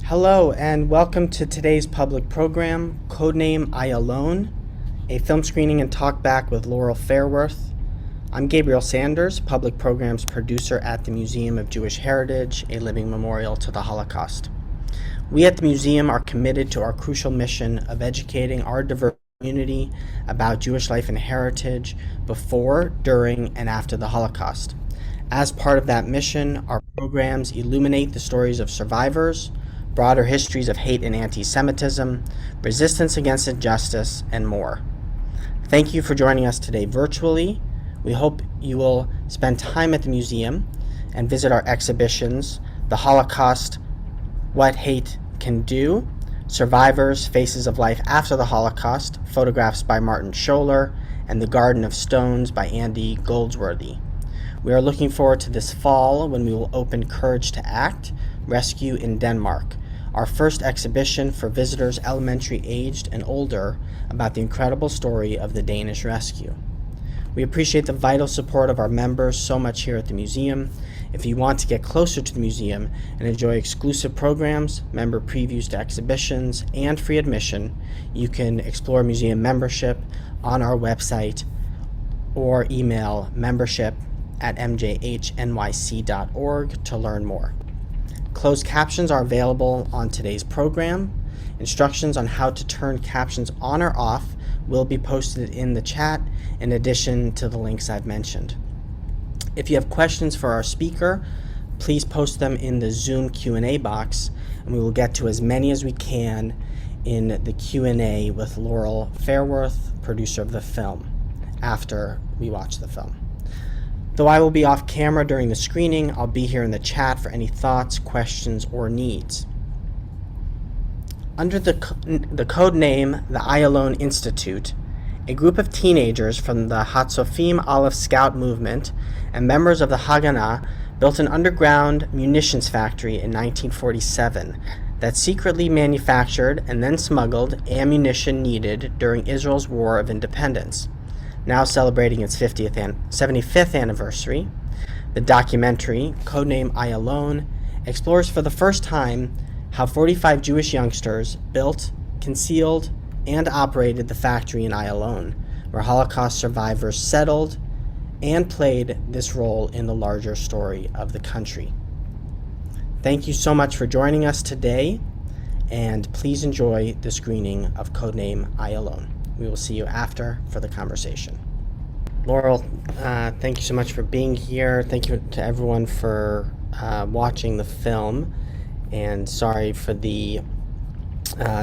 Hello and welcome to today's public program, codename Ayalon, a film screening and talkback with Laurel Fairworth. I'm Gabriel Sanders, public programs producer at the Museum of Jewish Heritage, a living memorial to the Holocaust. We at the museum are committed to our crucial mission of educating our diverse community about Jewish life and heritage before, during, and after the Holocaust. As part of that mission, our programs illuminate the stories of survivors, broader histories of hate and anti-Semitism, resistance against injustice, and more. Thank you for joining us today virtually. We hope you will spend time at the museum and visit our exhibitions, The Holocaust, What Hate Can Do, Survivors, Faces of Life After the Holocaust, photographs by Martin Scholler, and The Garden of Stones by Andy Goldsworthy. We are looking forward to this fall when we will open Courage to Act, Rescue in Denmark, our first exhibition for visitors elementary aged and older about the incredible story of the Danish rescue. We appreciate the vital support of our members so much here at the museum. If you want to get closer to the museum and enjoy exclusive programs, member previews to exhibitions, and free admission, you can explore museum membership on our website or email membership@mjhnyc.org to learn more. Closed captions are available on today's program. Instructions on how to turn captions on or off will be posted in the chat in addition to the links I've mentioned. If you have questions for our speaker, please post them in the Zoom Q&A box, and we will get to as many as we can in the Q&A with Laurel Fairworth, producer of the film, after we watch the film. Though I will be off camera during the screening, I'll be here in the chat for any thoughts, questions, or needs. Under the code name the Ayalon Institute, a group of teenagers from the Hatzofim Aleph Scout movement and members of the Haganah built an underground munitions factory in 1947 that secretly manufactured and then smuggled ammunition needed during Israel's War of Independence. Now celebrating its 75th anniversary, the documentary, codename Ayalon, explores for the first time how 45 Jewish youngsters built, concealed, and operated the factory in Ayalon, where Holocaust survivors settled and played this role in the larger story of the country. Thank you so much for joining us today, and please enjoy the screening of codename Ayalon. We will see you after for the conversation. Laurel, thank you so much for being here. Thank you to everyone for watching the film, and sorry for the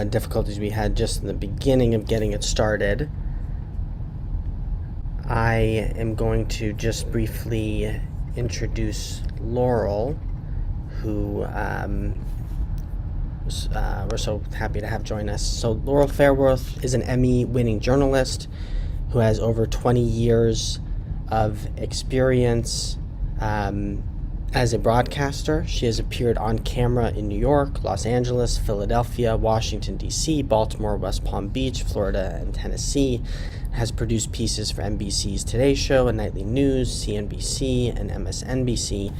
difficulties we had just in the beginning of getting it started. I am going to just briefly introduce Laurel, who we're so happy to have join us. So Laurel Fairworth is an Emmy-winning journalist who has over 20 years of experience as a broadcaster. She has appeared on camera in New York, Los Angeles, Philadelphia, Washington, D.C., Baltimore, West Palm Beach, Florida, and Tennessee. Has produced pieces for NBC's Today Show and Nightly News, CNBC, and MSNBC.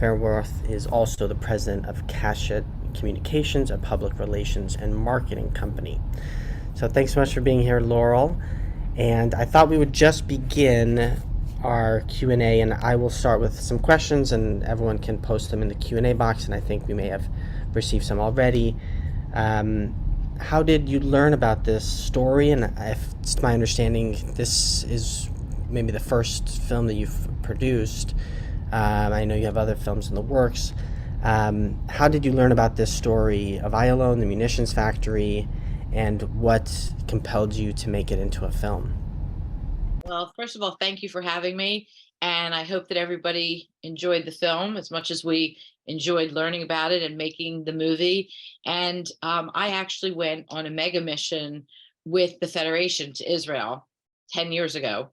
Fairworth is also the president of Cachet Communications, a public relations and marketing company. So thanks so much for being here, Laurel. And I thought we would just begin our Q&A, and I will start with some questions, and everyone can post them in the Q&A box, and I think we may have received some already. How did you learn about this story? And if it's my understanding, this is maybe the first film that you've produced. I know you have other films in the works. How did you learn about this story of Ayalon, the munitions factory, and what compelled you to make it into a film? Well, first of all, thank you for having me. And I hope that everybody enjoyed the film as much as we enjoyed learning about it and making the movie. And I actually went on a mega mission with the Federation to Israel 10 years ago.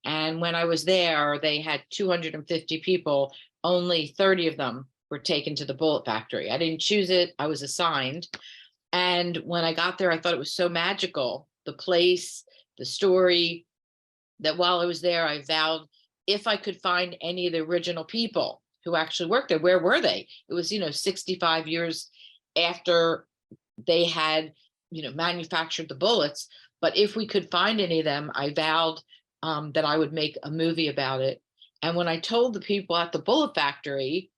And when I was there, they had 250 people. Only 30 of them were taken to the bullet factory. I didn't choose it. I was assigned. And when I got there, I thought it was so magical, the place, the story, that while I was there, I vowed if I could find any of the original people who actually worked there, where were they? It was, 65 years after they had, manufactured the bullets. But if we could find any of them, I vowed that I would make a movie about it. And when I told the people at the bullet factory,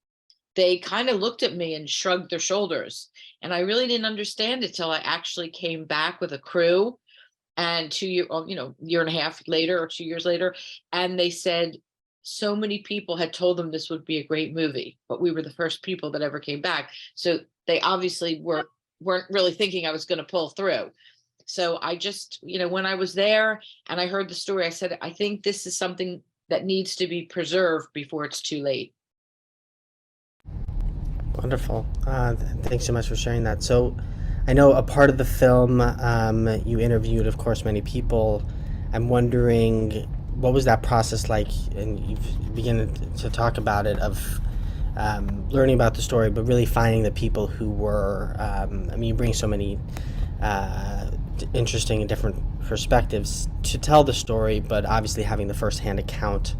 they kind of looked at me and shrugged their shoulders. And I really didn't understand it till I actually came back with a crew, and year and a half later or 2 years later, and they said so many people had told them this would be a great movie, but we were the first people that ever came back. So they obviously weren't really thinking I was going to pull through. So I just, when I was there and I heard the story, I said, I think this is something that needs to be preserved before it's too late. Wonderful. Thanks so much for sharing that. So I know a part of the film, you interviewed, of course, many people. I'm wondering, what was that process like? And you've begun to talk about it, of learning about the story, but really finding the people who were, you bring so many interesting and different perspectives to tell the story, but obviously having the firsthand account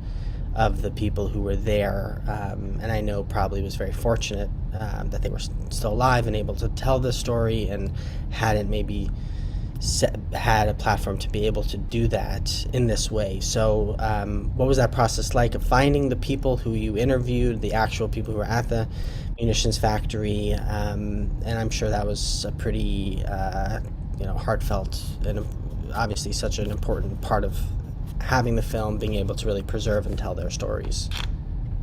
of the people who were there, and I know probably was very fortunate that they were still alive and able to tell this story, and hadn't maybe had a platform to be able to do that in this way. So what was that process like of finding the people who you interviewed, the actual people who were at the munitions factory? And I'm sure that was a pretty heartfelt, and obviously such an important part of having the film, being able to really preserve and tell their stories.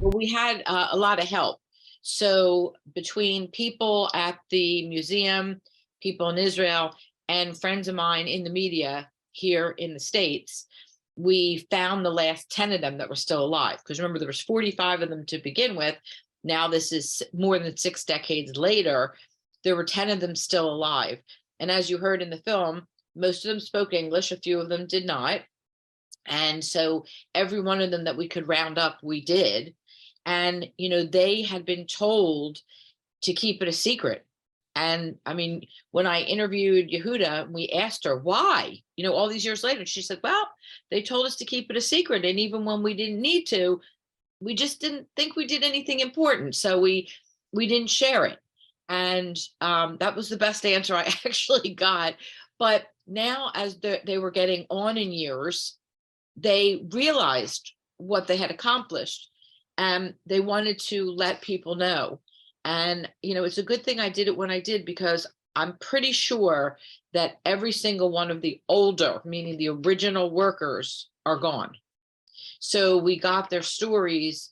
Well, we had a lot of help. So between people at the museum, people in Israel, and friends of mine in the media here in the States, we found the last 10 of them that were still alive. Because remember, there was 45 of them to begin with. Now this is more than 6 decades later. There were 10 of them still alive. And as you heard in the film, most of them spoke English, a few of them did not. And so every one of them that we could round up, we did. And, they had been told to keep it a secret. And I mean, when I interviewed Yehuda, we asked her why, all these years later, she said, well, they told us to keep it a secret. And even when we didn't need to, we just didn't think we did anything important. So we didn't share it. And that was the best answer I actually got. But now, as they were getting on in years, they realized what they had accomplished, and they wanted to let people know. And, it's a good thing I did it when I did, because I'm pretty sure that every single one of the older, meaning the original workers, are gone. So we got their stories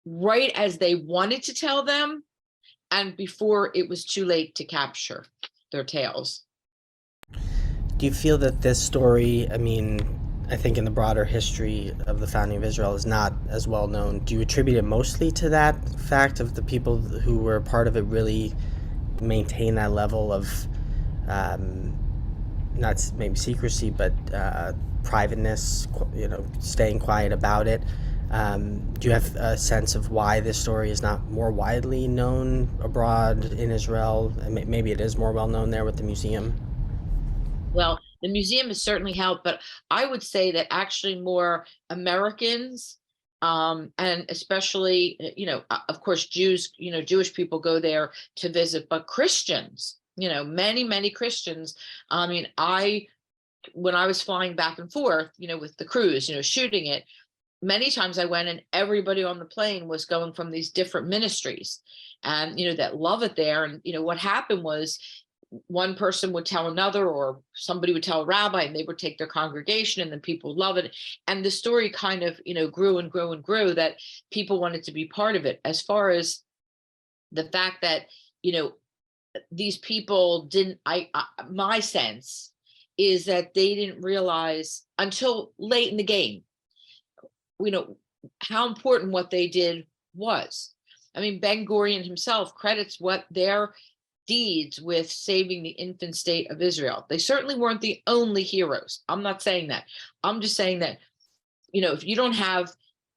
right as they wanted to tell them, and before it was too late to capture their tales. Do you feel that this story, I think in the broader history of the founding of Israel, is not as well known? Do you attribute it mostly to that fact of the people who were part of it really maintain that level of, not maybe secrecy, but privateness, staying quiet about it? Do you have a sense of why this story is not more widely known abroad in Israel? Maybe it is more well known there with the museum. Well, the museum has certainly helped, but I would say that actually more Americans, and especially, of course, Jews, Jewish people go there to visit, but Christians, many, many Christians. When I was flying back and forth, with the crews, shooting it, many times I went and everybody on the plane was going from these different ministries, and, that love it there. And, what happened was, one person would tell another, or somebody would tell a rabbi, and they would take their congregation, and then people would love it. And the story kind of, grew and grew and grew, that people wanted to be part of it. As far as the fact that, these people didn't, my sense is that they didn't realize until late in the game, how important what they did was. Ben-Gurion himself credits what their deeds with saving the infant state of Israel. They certainly weren't the only heroes. I'm not saying that. I'm just saying that, if you don't have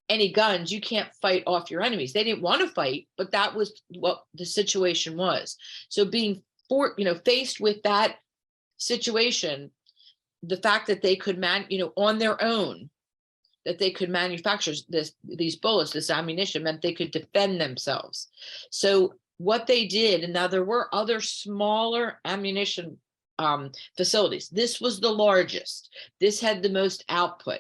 any guns, you can't fight off your enemies. They didn't want to fight, but that was what the situation was. So being faced with that situation, the fact that they could on their own, that they could manufacture these bullets, this ammunition, meant they could defend themselves. So what they did, and now there were other smaller ammunition facilities. This was the largest. This had the most output.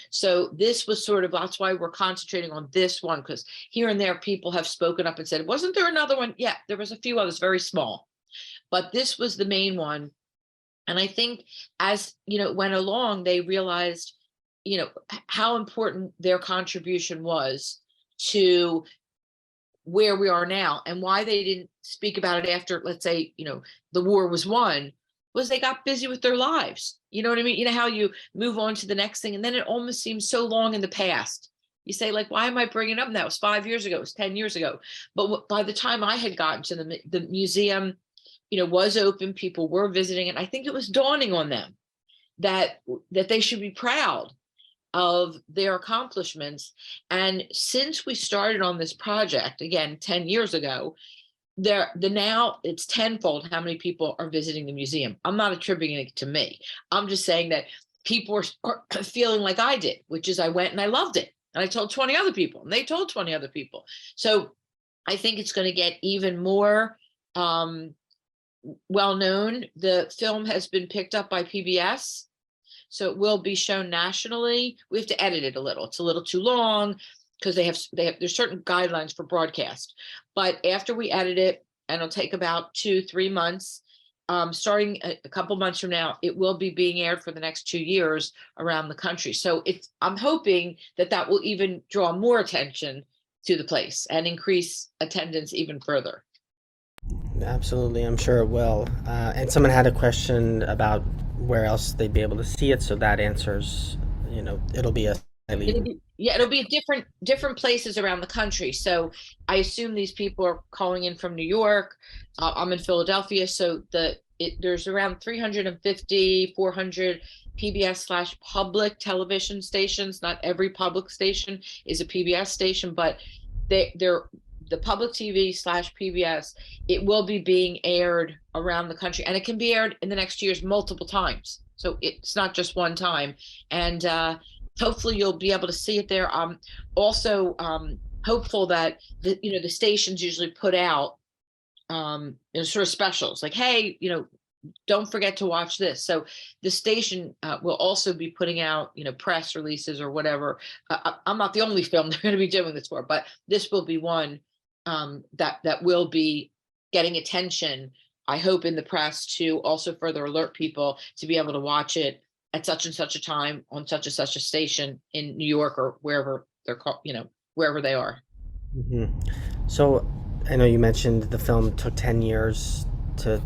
So this was sort of, that's why we're concentrating on this one, because here and there people have spoken up and said, wasn't there another one? Yeah, there was a few others, very small, but this was the main one. And I think as, it went along, they realized, how important their contribution was to where we are now, and why they didn't speak about it after, let's say, the war was won, was they got busy with their lives. You know what I mean? You know how you move on to the next thing, and then it almost seems so long in the past. You say, like, why am I bringing it up? And that was 5 years ago. It was 10 years ago. But by the time I had gotten to the museum, was open. People were visiting, and I think it was dawning on them that they should be proud of their accomplishments. And since we started on this project, again, 10 years ago, now it's tenfold how many people are visiting the museum. I'm not attributing it to me. I'm just saying that people are feeling like I did, which is I went and I loved it. And I told 20 other people, and they told 20 other people. So I think it's going to get even more well known. The film has been picked up by PBS. So it will be shown nationally. We have to edit it a little. It's a little too long because there's certain guidelines for broadcast. But after we edit it, and it'll take about 2-3 months, starting a couple months from now, it will be being aired for the next 2 years around the country. So I'm hoping that will even draw more attention to the place and increase attendance even further. Absolutely, I'm sure it will. And someone had a question about where else they'd be able to see it, so that answers, it'll be it'll be different places around the country. So I assume these people are calling in from New York. I'm in Philadelphia, so there's around 350, 400 PBS/public television stations. Not every public station is a PBS station, but they're the public TV/PBS, it will be being aired around the country, and it can be aired in the next years multiple times. So it's not just one time. And hopefully you'll be able to see it there. I'm also hopeful that the stations usually put out sort of specials like, hey, don't forget to watch this. So the station will also be putting out, press releases or whatever. I'm not the only film they're going to be doing this for, but this will be one that will be getting attention, I hope, in the press, to also further alert people to be able to watch it at such and such a time on such and such a station in New York or wherever they're called, wherever they are. Mm-hmm. So I know you mentioned the film took 10 years to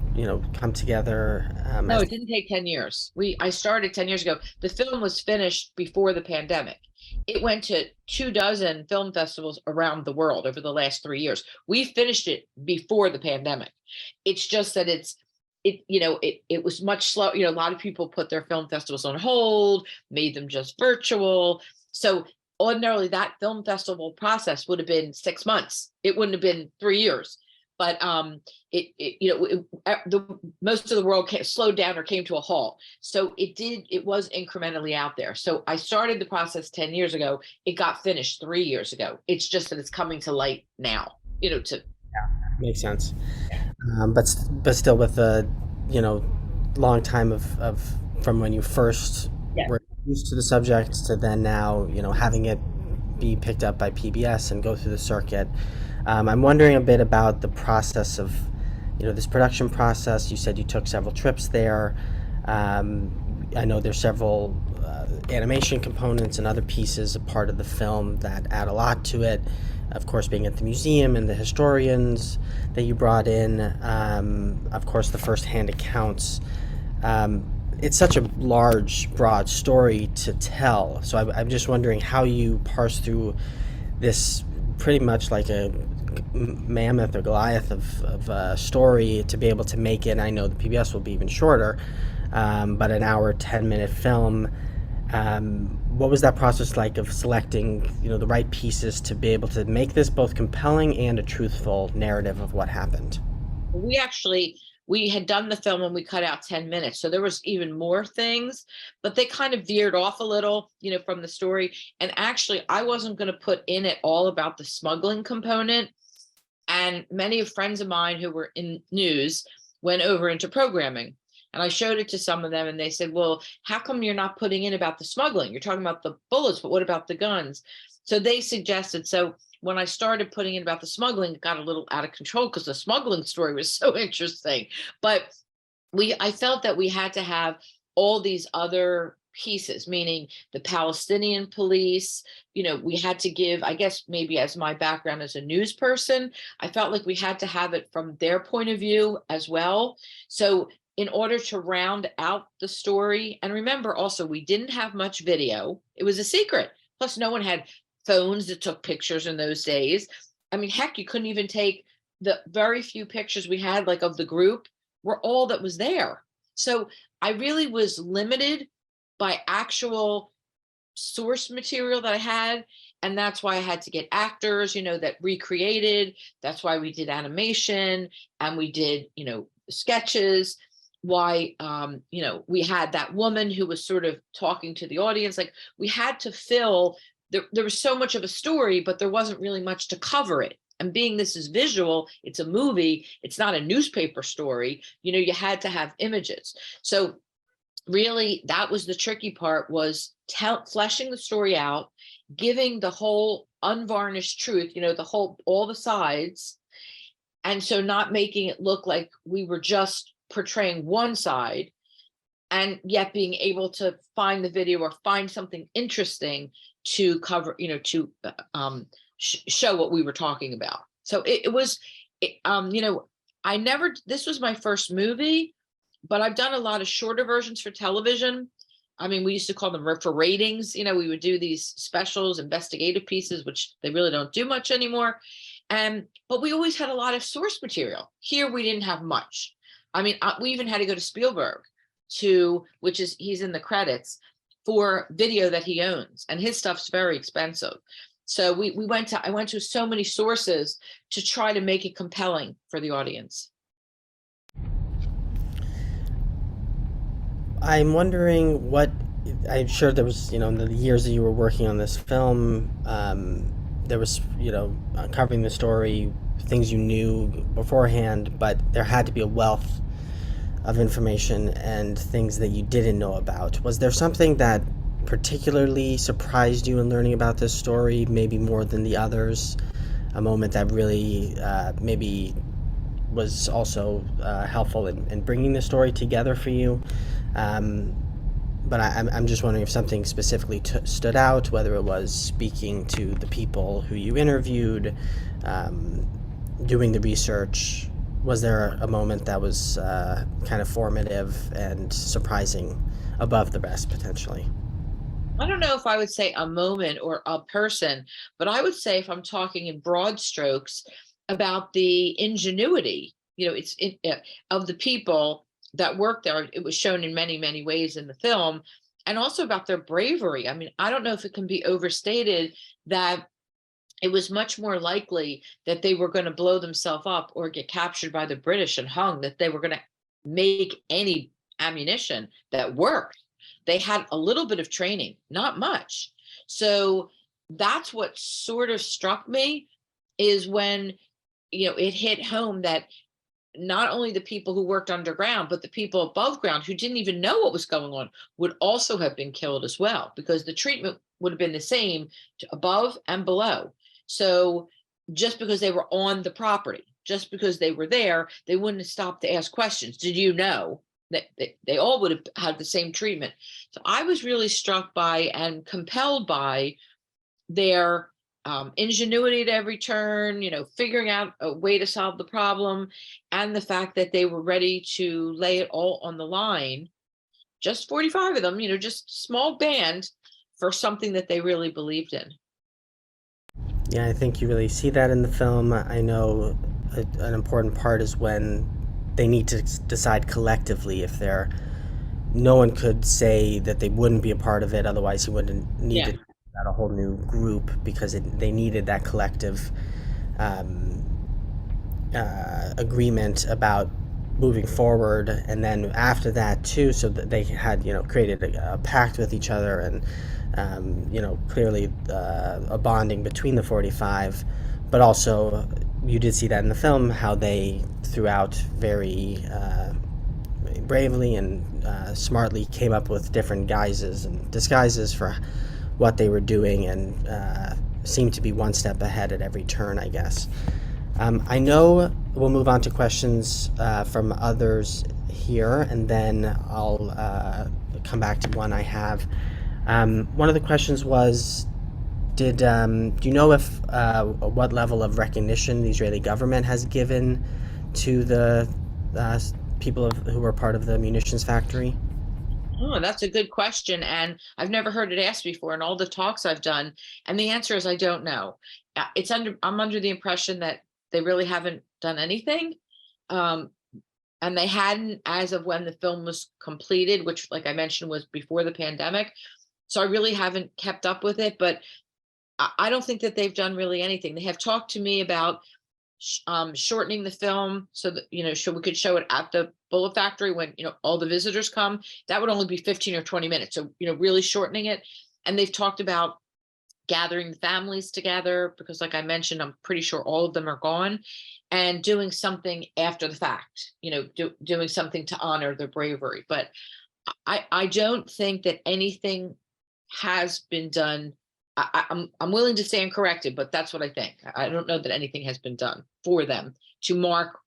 come together. No, it didn't take 10 years. I started 10 years ago. The film was finished before the pandemic. It went to 24 film festivals around the world over the last 3 years. We finished it before the pandemic. It's just that it was much slow. A lot of people put their film festivals on hold, made them just virtual. So ordinarily that film festival process would have been 6 months. It wouldn't have been 3 years. But most of the world slowed down or came to a halt. So it was incrementally out there. So I started the process 10 years ago. It got finished 3 years ago. It's just that it's coming to light now, Makes sense. But still with a, long time of from when you first were used to the subject to then now, having it be picked up by PBS and go through the circuit. I'm wondering a bit about the process of, this production process. You said you took several trips there. I know there's several animation components and other pieces, a part of the film that add a lot to it. Of course, being at the museum and the historians that you brought in. Of course, the first-hand accounts. It's such a large, broad story to tell. So I'm just wondering how you parse through this pretty much like a mammoth or Goliath of a story to be able to make it. I know the PBS will be even shorter, but an hour, 10-minute film. What was that process like of selecting, the right pieces to be able to make this both compelling and a truthful narrative of what happened? We had done the film and we cut out 10 minutes. So there was even more things, but they kind of veered off a little, from the story. And actually, I wasn't going to put in it all about the smuggling component. And many friends of mine who were in news went over into programming. And I showed it to some of them and they said, well, how come you're not putting in about the smuggling? You're talking about the bullets, but what about the guns? So they suggested, so when I started putting in about the smuggling, it got a little out of control because the smuggling story was so interesting. But I felt that we had to have all these other pieces, meaning the Palestinian police, we had to give, I guess maybe as my background as a news person, I felt like we had to have it from their point of view as well. So in order to round out the story, and remember also, we didn't have much video. It was a secret. Plus no one had phones that took pictures in those days. I mean, heck, you couldn't even take the very few pictures we had, like of the group, were all that was there. So I really was limited by actual source material that I had. And that's why I had to get actors, that recreated. That's why we did animation and we did, sketches. Why, we had that woman who was sort of talking to the audience. Like we had to fill, there was so much of a story, but there wasn't really much to cover it. And being this is visual, it's a movie, it's not a newspaper story, you had to have images. So really that was the tricky part, was fleshing the story out, giving the whole unvarnished truth, all the sides. And so not making it look like we were just portraying one side, and yet being able to find the video or find something interesting to cover, to show what we were talking about. So I never, this was my first movie, but I've done a lot of shorter versions for television. I mean, we used to call them for ratings. We would do these specials, investigative pieces, which they really don't do much anymore. But we always had a lot of source material. Here, we didn't have much. I mean, we even had to go to Spielberg he's in the credits, for video that he owns, and his stuff's very expensive. So I went to so many sources to try to make it compelling for the audience. I'm wondering I'm sure there was, in the years that you were working on this film, there was, covering the story, things you knew beforehand, but there had to be a wealth of information and things that you didn't know about. Was there something that particularly surprised you in learning about this story, maybe more than the others? A moment that really maybe was also helpful in bringing the story together for you? But I'm just wondering if something specifically stood out, whether it was speaking to the people who you interviewed, doing the research. Was there a moment that was kind of formative and surprising above the rest, potentially? I don't know if I would say a moment or a person, but I would say, if I'm talking in broad strokes, about the ingenuity, of the people that worked there. It was shown in many, many ways in the film, and also about their bravery. I mean, I don't know if it can be overstated that it was much more likely that they were going to blow themselves up or get captured by the British and hung, that they were going to make any ammunition that worked. They had a little bit of training, not much. So that's what sort of struck me, is when, it hit home that not only the people who worked underground, but the people above ground who didn't even know what was going on would also have been killed as well, because the treatment would have been the same to above and below. So just because they were on the property, just because they were there, they wouldn't have stopped to ask questions. Did you know? That they all would have had the same treatment. So I was really struck by and compelled by their ingenuity at every turn, figuring out a way to solve the problem, and the fact that they were ready to lay it all on the line. Just 45 of them, just small band, for something that they really believed in. Yeah, I think you really see that in the film. I know an important part is when they need to decide collectively if they're. No one could say that they wouldn't be a part of it, otherwise he wouldn't need to out a whole new group, because they needed that collective agreement about moving forward. And then after that too, so that they had created a pact with each other, and clearly a bonding between the 45, but also you did see that in the film, how they throughout very bravely and smartly came up with different guises and disguises for what they were doing, and seemed to be one step ahead at every turn, I guess. I know we'll move on to questions from others here, and then I'll come back to one I have. One of the questions was, do you know if what level of recognition the Israeli government has given to the people who were part of the munitions factory? Oh, that's a good question. And I've never heard it asked before in all the talks I've done. And the answer is I don't know. I'm under the impression that they really haven't done anything. And they hadn't as of when the film was completed, which, like I mentioned, was before the pandemic. So I really haven't kept up with it, but I don't think that they've done really anything. They have talked to me about shortening the film so that, so we could show it at the bullet factory when, all the visitors come. That would only be 15 or 20 minutes. So, really shortening it. And they've talked about gathering the families together because, like I mentioned, I'm pretty sure all of them are gone, and doing something after the fact, doing something to honor their bravery. But I don't think that anything has been done. I'm willing to stand corrected, but that's what I think. I don't know that anything has been done for them to mark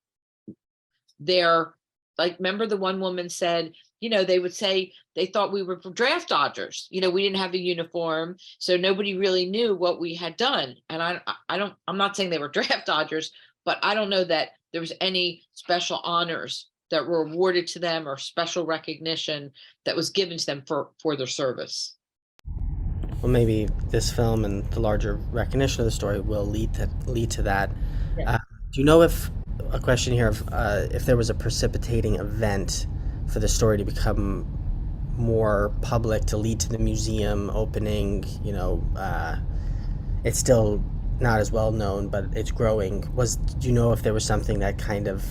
their, like, remember the one woman said, they would say they thought we were draft dodgers. We didn't have a uniform, so nobody really knew what we had done. And I'm not saying they were draft dodgers, but I don't know that there was any special honors that were awarded to them or special recognition that was given to them for their service. Well, maybe this film and the larger recognition of the story will lead to that. Yeah. Do you know if a question here of if there was a precipitating event for the story to become more public, to lead to the museum opening? It's still not as well known, but it's growing. Do you know if there was something that kind of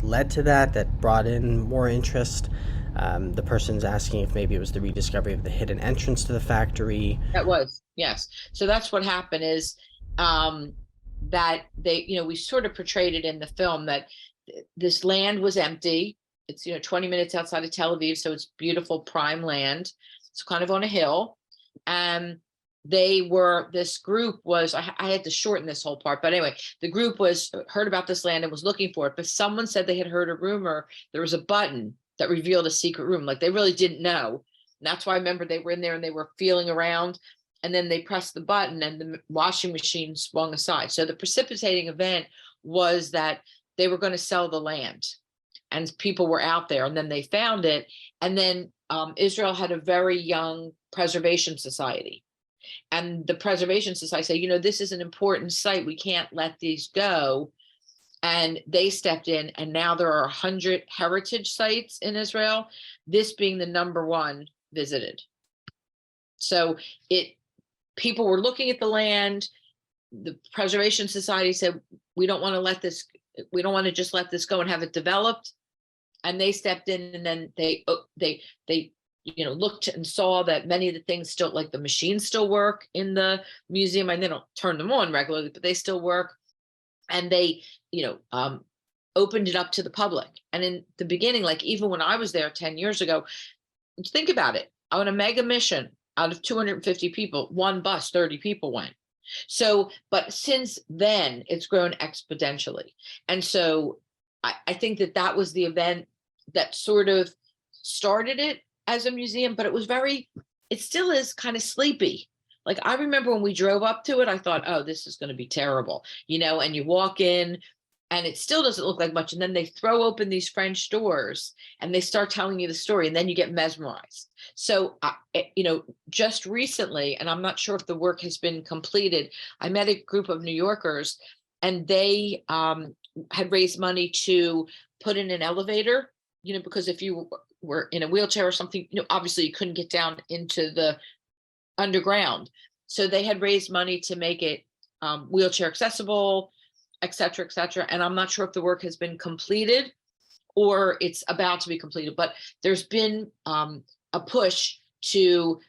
led to that brought in more interest? The person's asking if maybe it was the rediscovery of the hidden entrance to the factory. That was, yes. So that's what happened is that we sort of portrayed it in the film that this land was empty. It's, 20 minutes outside of Tel Aviv. So it's beautiful prime land. It's kind of on a hill. And this group was, I had to shorten this whole part, but anyway, the group heard about this land and was looking for it. But someone said they had heard a rumor there was a button that revealed a secret room. Like, they really didn't know. And that's why I remember they were in there and they were feeling around, and then they pressed the button and the washing machine swung aside. So the precipitating event was that they were going to sell the land and people were out there, and then they found it. And then Israel had a very young preservation society. And the preservation society said, this is an important site. We can't let these go. And they stepped in, and now there are 100 heritage sites in Israel, this being the #1 visited. So people were looking at the land. The Preservation Society said, we don't want to just let this go and have it developed. And they stepped in, and then they looked and saw that many of the things still, like the machines still work in the museum, and they don't turn them on regularly, but they still work. And they, opened it up to the public. And in the beginning, like even when I was there 10 years ago, think about it. On a mega mission, out of 250 people, one bus, 30 people went. So, but since then, it's grown exponentially. And so I think that was the event that sort of started it as a museum, but it still is kind of sleepy. Like, I remember when we drove up to it, I thought, oh, this is going to be terrible, and you walk in and it still doesn't look like much. And then they throw open these French doors and they start telling you the story, and then you get mesmerized. So, just recently, and I'm not sure if the work has been completed, I met a group of New Yorkers, and they had raised money to put in an elevator, because if you were in a wheelchair or something, obviously you couldn't get down into the underground. So they had raised money to make it wheelchair accessible, et cetera, et cetera. And I'm not sure if the work has been completed or it's about to be completed, but there's been a push to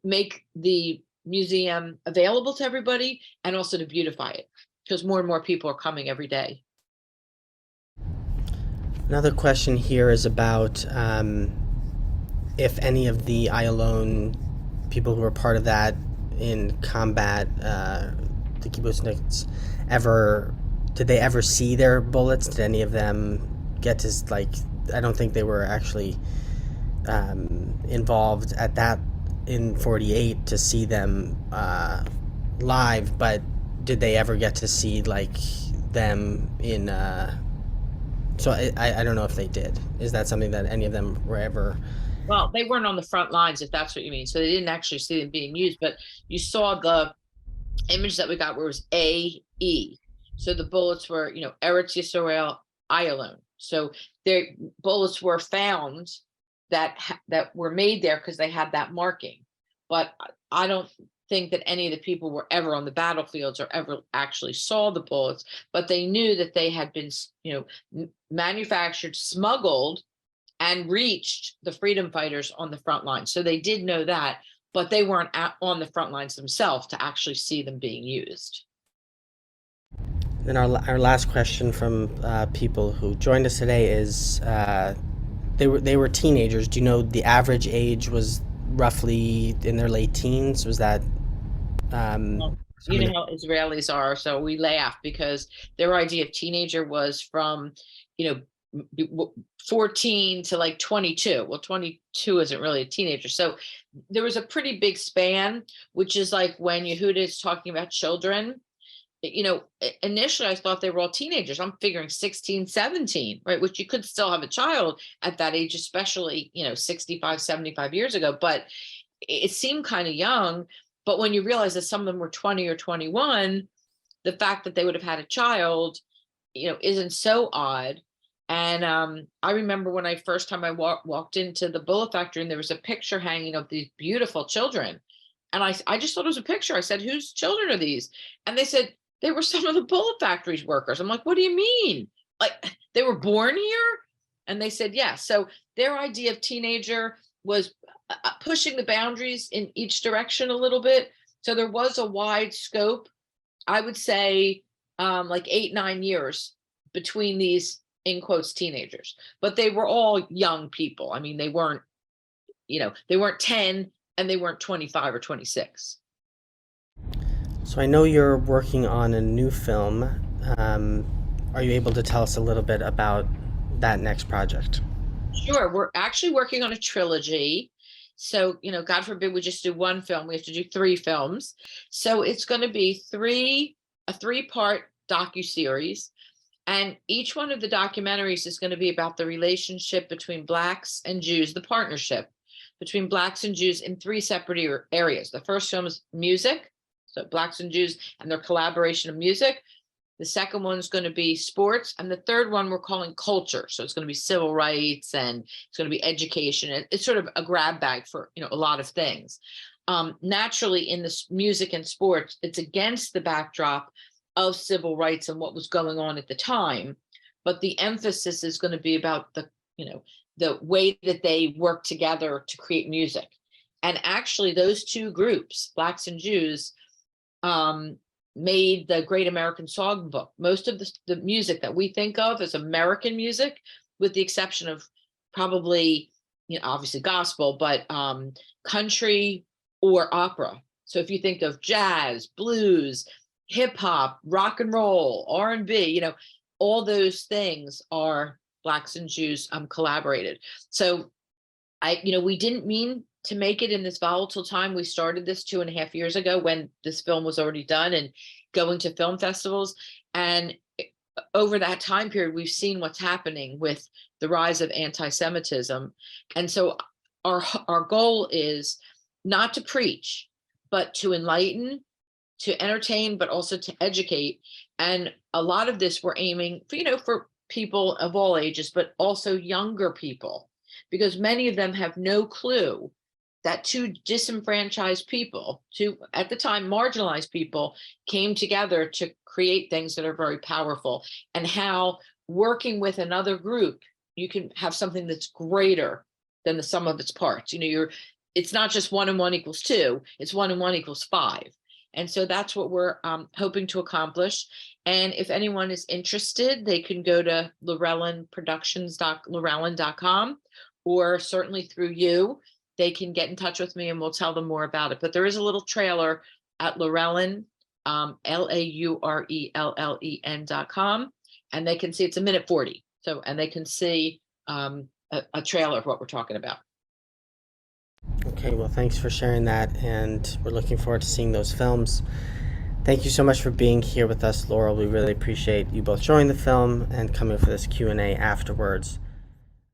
make the museum available to everybody and also to beautify it. because more and more people are coming every day. Another question here is about if any of the Ayalon people who were part of that in combat, the kibbutzniks, did they ever see their bullets? Did any of them get to, like, I don't think they were actually involved at that in 48 to see them live, but did they ever get to see, like, them in so I don't know if they did. Is that something that any of them were ever? Well, they weren't on the front lines, if that's what you mean. So they didn't actually see them being used, but you saw the image that we got where it was AE. So the bullets were, Eretz Yisrael, Ayalon. So their bullets were found that were made there because they had that marking. But I don't think that any of the people were ever on the battlefields or ever actually saw the bullets, but they knew that they had been, manufactured, smuggled, and reached the freedom fighters on the front lines. So they did know that, but they weren't on the front lines themselves to actually see them being used. Then our last question from people who joined us today is they were teenagers. Do you know the average age was roughly in their late teens? Was that? Well, you know how Israelis are, so we laugh because their idea of teenager was from, 14 to like 22. Well, 22 isn't really a teenager. So there was a pretty big span, which is like when Yehuda is talking about children. Initially I thought they were all teenagers. I'm figuring 16, 17, right? Which you could still have a child at that age, especially, 65, 75 years ago, but it seemed kind of young. But when you realize that some of them were 20 or 21, the fact that they would have had a child, isn't so odd. And I remember when I first time I walked into the bullet factory and there was a picture hanging of these beautiful children. And I just thought it was a picture. I said, whose children are these? And they said, they were some of the bullet factory's workers. I'm like, what do you mean? Like, they were born here? And they said, yes. So their idea of teenager was pushing the boundaries in each direction a little bit. So there was a wide scope. I would say like 8, 9 years between these, in quotes, teenagers, but they were all young people. I mean, they weren't 10 and they weren't 25 or 26. So I know you're working on a new film. Are you able to tell us a little bit about that next project? Sure. We're actually working on a trilogy. So, God forbid we just do one film. We have to do 3 films. So it's going to be a 3-part docuseries. And each one of the documentaries is going to be about the relationship between Blacks and Jews, the partnership between Blacks and Jews in 3 separate areas. The first film is music. So Blacks and Jews and their collaboration of music. The second one is going to be sports. And the third one we're calling culture. So it's going to be civil rights and it's going to be education. It's sort of a grab bag for, a lot of things. Naturally, in this music and sports, it's against the backdrop of civil rights and what was going on at the time. But the emphasis is going to be about the way that they work together to create music. And actually, those 2 groups, Blacks and Jews, made the Great American Songbook. Most of the music that we think of as American music, with the exception of probably, obviously gospel, but country or opera. So if you think of jazz, blues, hip hop, rock and roll, R&B, all those things are Blacks and Jews collaborated. So we didn't mean to make it in this volatile time. We started this 2.5 years ago when this film was already done and going to film festivals. And over that time period, we've seen what's happening with the rise of anti-Semitism. And so our goal is not to preach, but to enlighten, to entertain, but also to educate. And a lot of this we're aiming for, for people of all ages, but also younger people, because many of them have no clue that 2 disenfranchised people, 2 at the time marginalized people, came together to create things that are very powerful, and how working with another group, you can have something that's greater than the sum of its parts. It's not just 1 and 1 equals 2, it's 1 and 1 equals 5. And so that's what we're hoping to accomplish. And if anyone is interested, they can go to laurellenproductions.laurellen.com, or certainly through you, they can get in touch with me and we'll tell them more about it. But there is a little trailer at Laurellen, LAURELLEN.com, and they can see it's 1:40. So, and they can see a trailer of what we're talking about. Okay, well, thanks for sharing that, and we're looking forward to seeing those films. Thank you so much for being here with us, Laurel. We really appreciate you both showing the film and coming for this Q&A afterwards.